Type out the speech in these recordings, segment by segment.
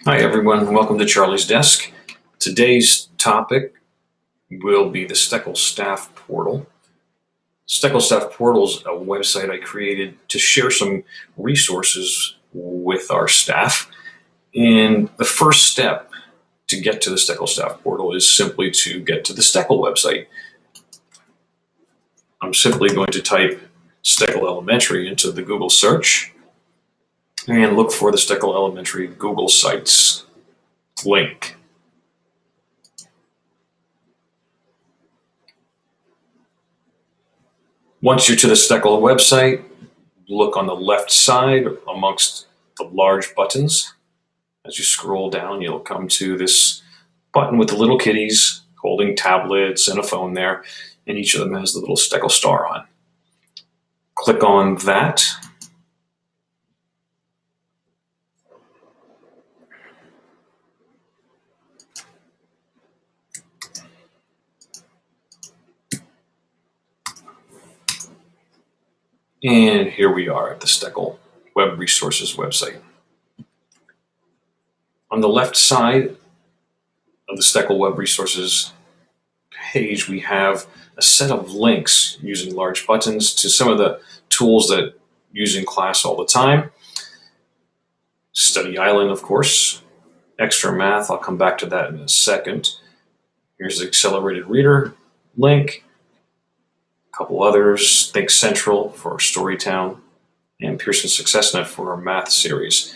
Hi everyone, welcome to Charlie's Desk. Today's topic will be the Steckel Staff Portal. Steckel Staff Portal is a website I created to share some resources with our staff. And the first step to get to the Steckel Staff Portal is simply to get to the Steckel website. I'm simply going to type Steckel Elementary into the Google search and look for the Steckel Elementary Google Sites link. Once you're to the Steckel website, look on the left side amongst the large buttons. As you scroll down, you'll come to this button with the little kitties holding tablets and a phone there, and each of them has the little Steckel star on. Click on that. And here we are at the Steckel Web Resources website. On the left side of the Steckel Web Resources page, we have a set of links using large buttons to some of the tools that use in class all the time. Study Island, of course. Extra Math, I'll come back to that in a second. Here's the Accelerated Reader link. A couple others, Think Central for Storytown, and Pearson SuccessNet for our math series.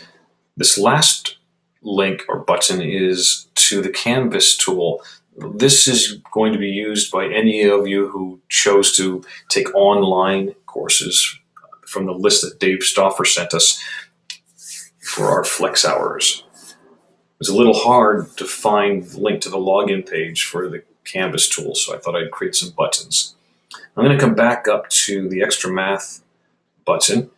This last link or button is to the Canvas tool. This is going to be used by any of you who chose to take online courses from the list that Dave Stauffer sent us for our flex hours. It was a little hard to find the link to the login page for the Canvas tool, so I thought I'd create some buttons. I'm going to come back up to the Extra Math button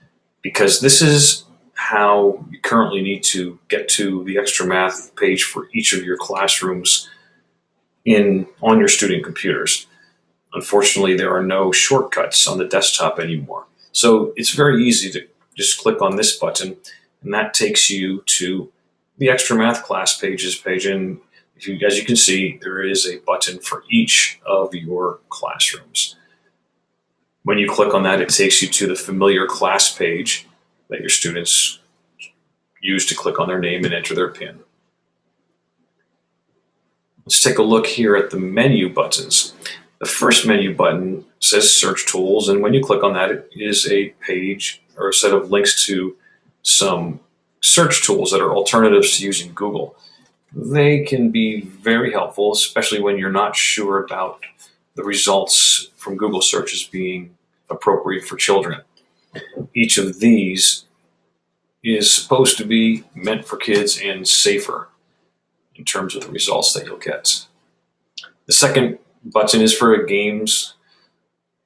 because this is how you currently need to get to the Extra Math page for each of your classrooms on your student computers. Unfortunately, there are no shortcuts on the desktop anymore. So it's very easy to just click on this button, and that takes you to the Extra Math class pages page. And as you can see, there is a button for each of your classrooms. When you click on that, it takes you to the familiar class page that your students use to click on their name and enter their PIN. Let's take a look here at the menu buttons. The first menu button says Search Tools, and when you click on that, it is a page or a set of links to some search tools that are alternatives to using Google. They can be very helpful, especially when you're not sure about the results from Google searches being appropriate for children. Each of these is supposed to be meant for kids and safer in terms of the results that you'll get. The second button is for a games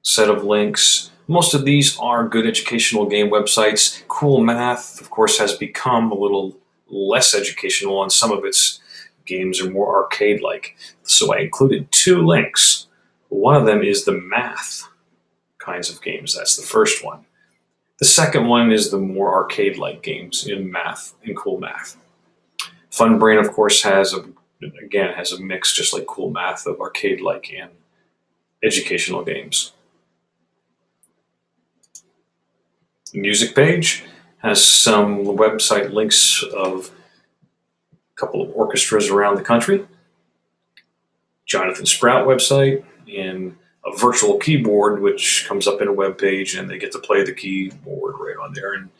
set of links. Most of these are good educational game websites. Cool Math, of course, has become a little less educational, and some of its games are more arcade-like. So I included two links. One of them is the math kinds of games. That's the first one. The second one is the more arcade-like games in math, in Cool Math. Fun Brain, of course, has a mix, just like Cool Math, of arcade-like and educational games. The music page has some website links of a couple of orchestras around the country. Jonathan Sprout website, and a virtual keyboard, which comes up in a web page, and they get to play the keyboard right on there, and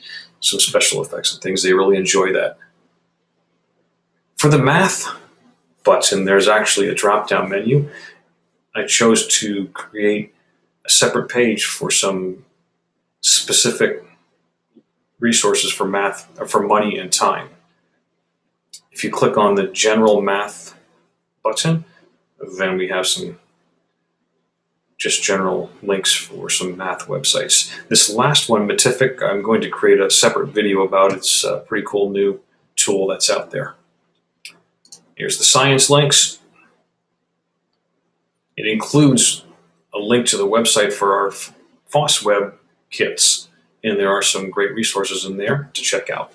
some special effects and things. They really enjoy that. For the math button, there's actually a drop-down menu. I chose to create a separate page for some specific resources for math, for money and time. If you click on the General Math button, then we have some just general links for some math websites. This last one, Matific, I'm going to create a separate video about. It's a pretty cool new tool that's out there. Here's the science links. It includes a link to the website for our FOSS-Web kits, and there are some great resources in there to check out.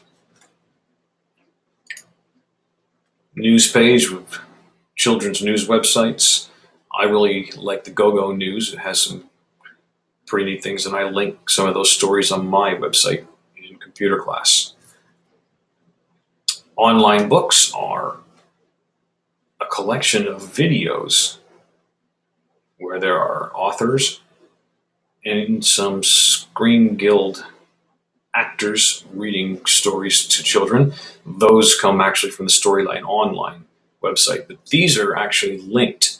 news page with children's news websites. I really like the GoGo News. It has some pretty neat things, and I link some of those stories on my website in computer class. Online books are a collection of videos where there are authors and some Screen Guild actors reading stories to children. Those come actually from the Storyline Online website, but these are actually linked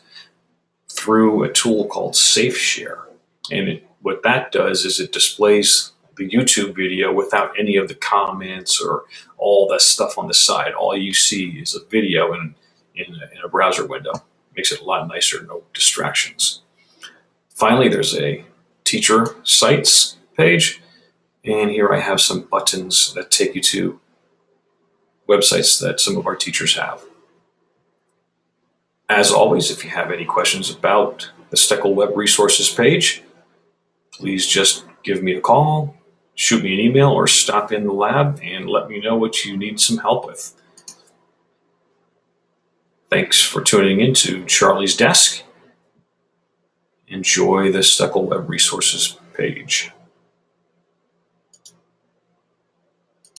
through a tool called SafeShare. And what that does is it displays the YouTube video without any of the comments or all the stuff on the side. All you see is a video in a browser window. Makes it a lot nicer, no distractions. Finally, there's a teacher sites page. And here I have some buttons that take you to websites that some of our teachers have. As always, if you have any questions about the Steckel Web Resources page, please just give me a call, shoot me an email, or stop in the lab and let me know what you need some help with. Thanks for tuning in to Charlie's Desk. Enjoy the Steckel Web Resources page.